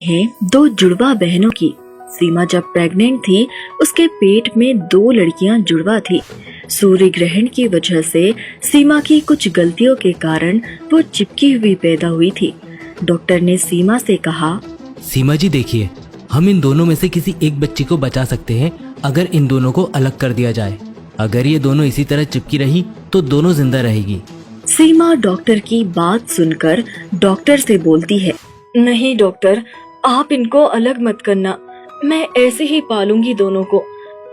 हैं दो जुड़वा बहनों की। सीमा जब प्रेग्नेंट थी उसके पेट में दो लड़कियां जुड़वा थी। सूर्य ग्रहण की वजह से सीमा की कुछ गलतियों के कारण वो चिपकी हुई पैदा हुई थी। डॉक्टर ने सीमा से कहा, सीमा जी देखिए, हम इन दोनों में से किसी एक बच्ची को बचा सकते हैं अगर इन दोनों को अलग कर दिया जाए। अगर ये दोनों इसी तरह चिपकी रही तो दोनों जिंदा रहेगी। सीमा डॉक्टर की बात सुनकर डॉक्टर से बोलती है, नहीं डॉक्टर, आप इनको अलग मत करना, मैं ऐसे ही पालूंगी दोनों को,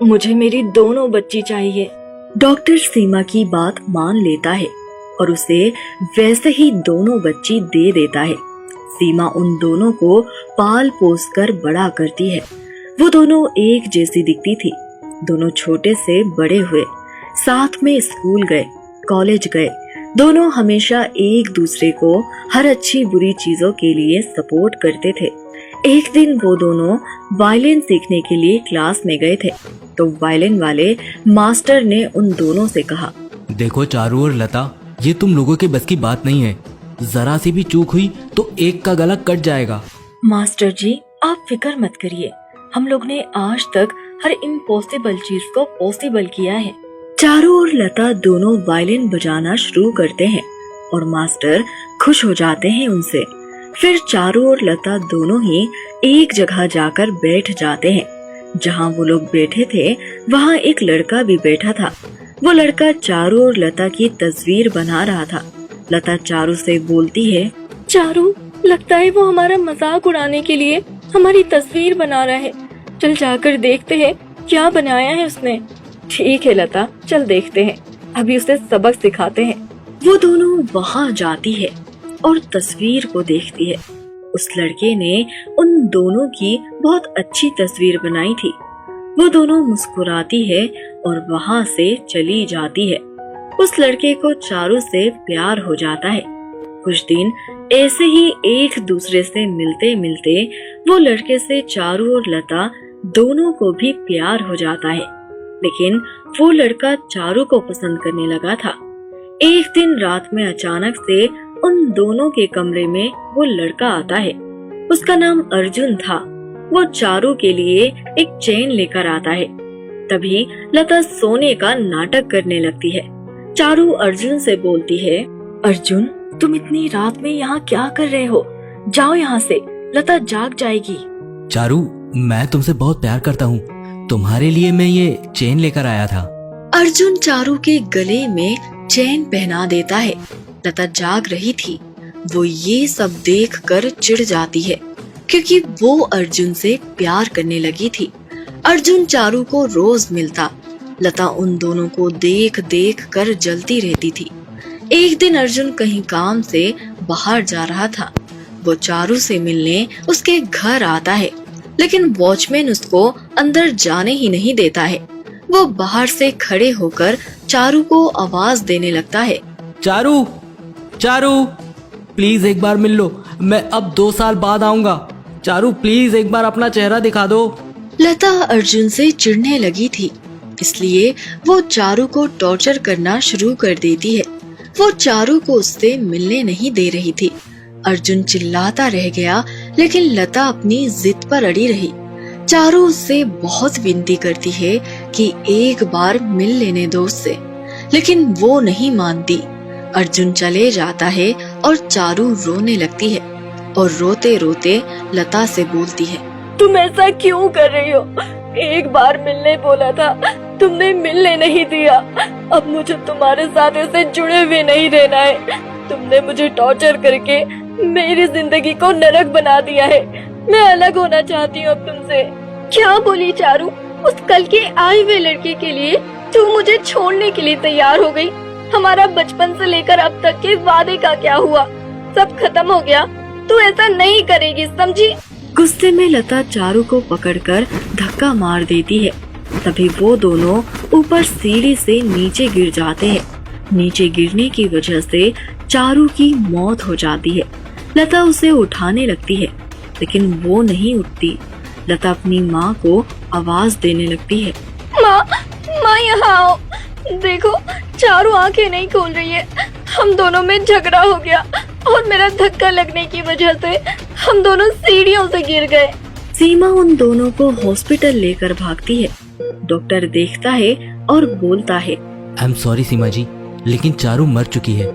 मुझे मेरी दोनों बच्ची चाहिए। डॉक्टर सीमा की बात मान लेता है और उसे वैसे ही दोनों बच्ची दे देता है। सीमा उन दोनों को पाल पोस कर बड़ा करती है। वो दोनों एक जैसी दिखती थी। दोनों छोटे से बड़े हुए, साथ में स्कूल गए, कॉलेज गए। दोनों हमेशा एक दूसरे को हर अच्छी बुरी चीजों के लिए सपोर्ट करते थे। एक दिन वो दोनों वायलिन सीखने के लिए क्लास में गए थे तो वायलिन वाले मास्टर ने उन दोनों से कहा, देखो चारू और लता, ये तुम लोगों के बस की बात नहीं है। जरा सी भी चूक हुई तो एक का गला कट जाएगा। मास्टर जी, आप फिक्र मत करिए, हम लोग ने आज तक हर इम्पॉसिबल चीज को पॉसिबल किया है। चारू और लता दोनों वायलिन बजाना शुरू करते हैं और मास्टर खुश हो जाते हैं उनसे। फिर चारू और लता दोनों ही एक जगह जाकर बैठ जाते हैं। जहाँ वो लोग बैठे थे वहाँ एक लड़का भी बैठा था। वो लड़का चारू और लता की तस्वीर बना रहा था। लता चारू से बोलती है, चारू, लगता है वो हमारा मजाक उड़ाने के लिए हमारी तस्वीर बना रहा है। चल जाकर देखते हैं क्या बनाया है उसने। ठीक है लता, चल देखते हैं, अभी उसे सबक सिखाते हैं। वो दोनों वहाँ जाती है और तस्वीर को देखती है। उस लड़के ने उन दोनों की बहुत अच्छी तस्वीर बनाई थी। वो दोनों मुस्कुराती है और वहाँ से चली जाती है। उस लड़के को चारू से प्यार हो जाता है। कुछ दिन ऐसे ही एक दूसरे से मिलते मिलते वो लड़के से चारू और लता दोनों को भी प्यार हो जाता है। लेकिन वो लड़का चारू को पसंद करने लगा था। एक दिन रात में अचानक से उन दोनों के कमरे में वो लड़का आता है। उसका नाम अर्जुन था। वो चारू के लिए एक चेन लेकर आता है। तभी लता सोने का नाटक करने लगती है। चारू अर्जुन से बोलती है, अर्जुन, तुम इतनी रात में यहाँ क्या कर रहे हो? जाओ यहाँ से, लता जाग जाएगी। चारू, मैं तुमसे बहुत प्यार करता हूँ, तुम्हारे लिए मैं ये चेन लेकर आया था। अर्जुन चारू के गले में चेन पहना देता है। लता जाग रही थी। वो ये सब देखकर चिढ़ जाती है क्योंकि वो अर्जुन से प्यार करने लगी थी। अर्जुन चारू को रोज मिलता। लता उन दोनों को देख देख कर जलती रहती थी। एक दिन अर्जुन कहीं काम से बाहर जा रहा था। वो चारू से मिलने उसके घर आता है, लेकिन वॉचमैन उसको अंदर जाने ही नहीं देता है। वो बाहर से खड़े होकर चारू को आवाज देने लगता है, चारू, चारू, प्लीज एक बार मिल लो, मैं अब 2 साल बाद आऊंगा। चारू, प्लीज एक बार अपना चेहरा दिखा दो। लता अर्जुन से चिढ़ने लगी थी, इसलिए वो चारू को टॉर्चर करना शुरू कर देती है। वो चारू को उससे मिलने नहीं दे रही थी। अर्जुन चिल्लाता रह गया, लेकिन लता अपनी जिद पर अड़ी रही। चारू उससे बहुत विनती करती है कि एक बार मिल लेने दो उससे, लेकिन वो नहीं मानती। अर्जुन चले जाता है और चारू रोने लगती है और रोते रोते लता से बोलती है, तुम ऐसा क्यों कर रही हो? एक बार मिलने बोला था, तुमने मिलने नहीं दिया। अब मुझे तुम्हारे साथ ऐसे जुड़े हुए नहीं रहना है। तुमने मुझे टॉर्चर करके मेरी जिंदगी को नरक बना दिया है। मैं अलग होना चाहती हूँ अब तुमसे। क्या बोली चारू? उस कल के आए हुए लड़के के लिए तू मुझे छोड़ने के लिए तैयार हो गई। हमारा बचपन से लेकर अब तक के वादे का क्या हुआ? सब खत्म हो गया। तू ऐसा नहीं करेगी, समझी? गुस्से में लता चारू को पकड़कर धक्का मार देती है। तभी वो दोनों ऊपर सीढ़ी से नीचे गिर जाते हैं। नीचे गिरने की वजह से चारू की मौत हो जाती है। लता उसे उठाने लगती है, लेकिन वो नहीं उठती। लता अपनी माँ को आवाज देने लगती है, माँ, माँ यहाँ आओ। देखो, चारू आंखें नहीं खोल रही है। हम दोनों में झगड़ा हो गया। और मेरा धक्का लगने की वजह से हम दोनों सीढ़ियों से गिर गए। सीमा उन दोनों को हॉस्पिटल लेकर भागती है। डॉक्टर देखता है और बोलता है, आई एम सॉरी सीमा जी, लेकिन चारू मर चुकी है।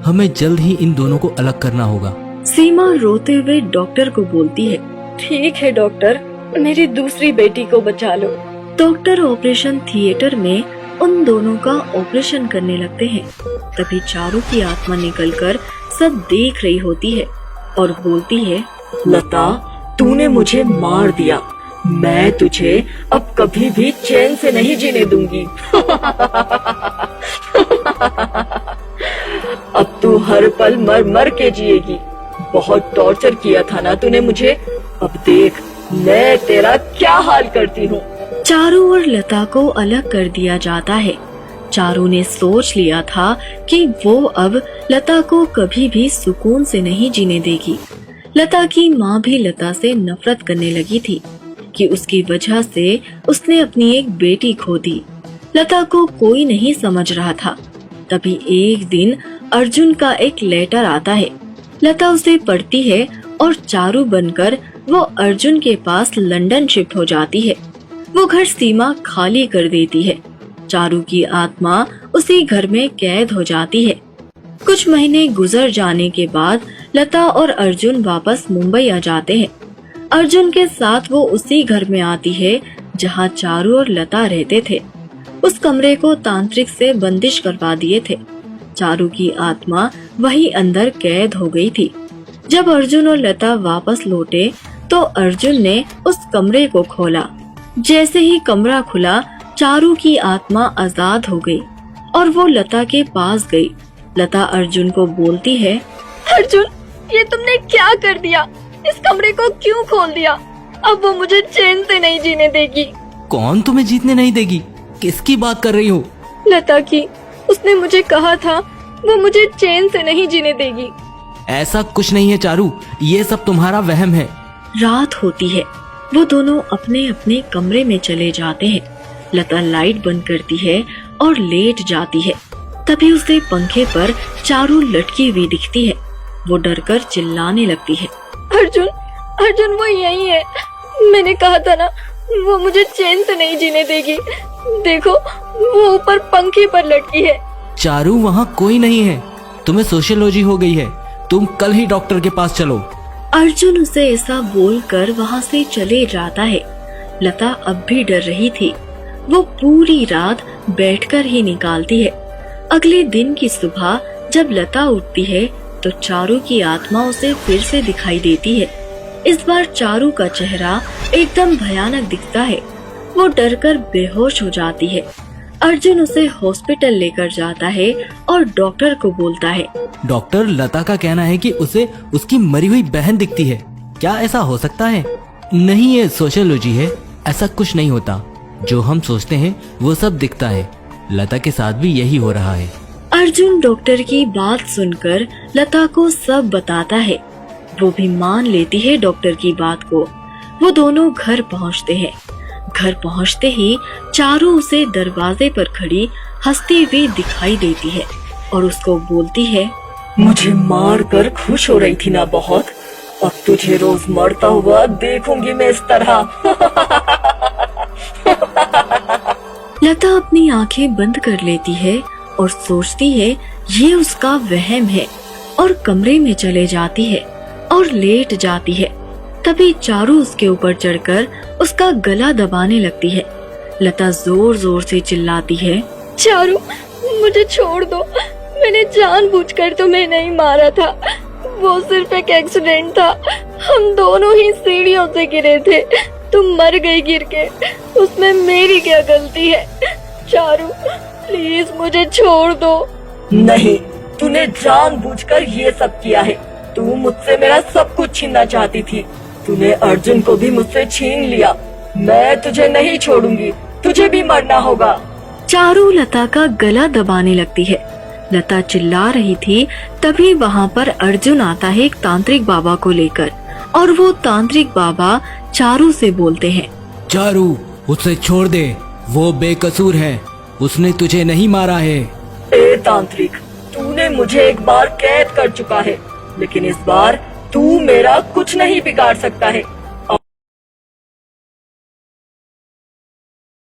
हमें जल्द ही इन दोनों को अलग करना होगा। सीमा रोते हुए डॉक्टर को बोलती है, ठीक है डॉक्टर, मेरी दूसरी बेटी को बचा लो। डॉक्टर ऑपरेशन थिएटर में उन दोनों का ऑपरेशन करने लगते हैं। तभी चारू की आत्मा निकलकर सब देख रही होती है और बोलती है, लता, तूने मुझे मार दिया, मैं तुझे अब कभी भी चैन से नहीं जीने दूंगी। अब तू हर पल मर मर के जिएगी। बहुत टॉर्चर किया था ना तूने मुझे, अब देख मैं तेरा क्या हाल करती हूँ। चारू और लता को अलग कर दिया जाता है। चारू ने सोच लिया था कि वो अब लता को कभी भी सुकून से नहीं जीने देगी। लता की माँ भी लता से नफरत करने लगी थी कि उसकी वजह से उसने अपनी एक बेटी खो दी। लता को कोई नहीं समझ रहा था। तभी एक दिन अर्जुन का एक लेटर आता है। लता उसे पढ़ती है और चारू बनकर वो अर्जुन के पास लंदन शिफ्ट हो जाती है। वो घर सीमा खाली कर देती है। चारू की आत्मा उसी घर में कैद हो जाती है। कुछ महीने गुजर जाने के बाद लता और अर्जुन वापस मुंबई आ जाते हैं। अर्जुन के साथ वो उसी घर में आती है जहाँ चारू और लता रहते थे। उस कमरे को तांत्रिक से बंदिश करवा दिए थे। चारू की आत्मा वही अंदर कैद हो गई थी। जब अर्जुन और लता वापस लौटे तो अर्जुन ने उस कमरे को खोला। जैसे ही कमरा खुला, चारू की आत्मा आजाद हो गई और वो लता के पास गई। लता अर्जुन को बोलती है, अर्जुन, ये तुमने क्या कर दिया? इस कमरे को क्यों खोल दिया? अब वो मुझे चैन से नहीं जीने देगी। कौन तुम्हें जीतने नहीं देगी? किसकी बात कर रही हो? लता की। उसने मुझे कहा था वो मुझे चैन से नहीं जीने देगी। ऐसा कुछ नहीं है चारू, ये सब तुम्हारा वहम है। रात होती है। वो दोनों अपने अपने कमरे में चले जाते हैं। लता लाइट बंद करती है और लेट जाती है। तभी उसे पंखे पर चारू लटकी हुई दिखती है। वो डरकर चिल्लाने लगती है, अर्जुन, अर्जुन, वो यही है। मैंने कहा था ना वो मुझे चैन से नहीं जीने देगी। देखो, वो ऊपर पंखे पर लटकी है। चारू, वहाँ कोई नहीं है। तुम्हें सोशियोलॉजी हो गई है। तुम कल ही डॉक्टर के पास चलो। अर्जुन उसे ऐसा बोलकर वहाँ से चले जाता है। लता अब भी डर रही थी। वो पूरी रात बैठकर ही निकालती है। अगले दिन की सुबह जब लता उठती है तो चारू की आत्मा उसे फिर से दिखाई देती है। इस बार चारू का चेहरा एकदम भयानक दिखता है। वो डरकर बेहोश हो जाती है। अर्जुन उसे हॉस्पिटल लेकर जाता है और डॉक्टर को बोलता है, डॉक्टर, लता का कहना है कि उसे उसकी मरी हुई बहन दिखती है। क्या ऐसा हो सकता है? नहीं, ये सोशियोलॉजी है। ऐसा कुछ नहीं होता। जो हम सोचते हैं वो सब दिखता है। लता के साथ भी यही हो रहा है। अर्जुन डॉक्टर की बात सुनकर लता को सब बताता है। वो भी मान लेती है डॉक्टर की बात को। वो दोनों घर पहुंचते हैं। घर पहुंचते ही चारू उसे दरवाजे पर खड़ी हंसती हुई दिखाई देती है और उसको बोलती है, मुझे मार कर खुश हो रही थी ना बहुत, अब तुझे रोज मरता हुआ देखूंगी मैं इस तरह। लता अपनी आंखें बंद कर लेती है और सोचती है ये उसका वहम है और कमरे में चले जाती है और लेट जाती है। तभी चारू उसके ऊपर चढ़कर उसका गला दबाने लगती है। लता जोर जोर से चिल्लाती है, चारू, मुझे छोड़ दो। मैंने जानबूझकर तुम्हें नहीं मारा था। वो सिर्फ एक एक्सीडेंट था। हम दोनों ही सीढ़ियों से गिरे थे। तुम मर गई गिर के। उसमें मेरी क्या गलती है? चारू, प्लीज मुझे छोड़ दो। नहीं, तूने जानबूझकर ये सब किया है। तू मुझसे मेरा सब कुछ छीनना चाहती थी। तूने अर्जुन को भी मुझसे छीन लिया। मैं तुझे नहीं छोड़ूंगी, तुझे भी मरना होगा। चारू लता का गला दबाने लगती है। लता चिल्ला रही थी। तभी वहाँ पर अर्जुन आता है एक तांत्रिक बाबा को लेकर और वो तांत्रिक बाबा चारू से बोलते हैं, चारू, उसे छोड़ दे। वो बेकसूर है। उसने तुझे नहीं मारा है। ए तांत्रिक, तूने मुझे एक बार कैद कर चुका है। लेकिन इस बार तू मेरा कुछ नहीं बिगाड़ सकता है।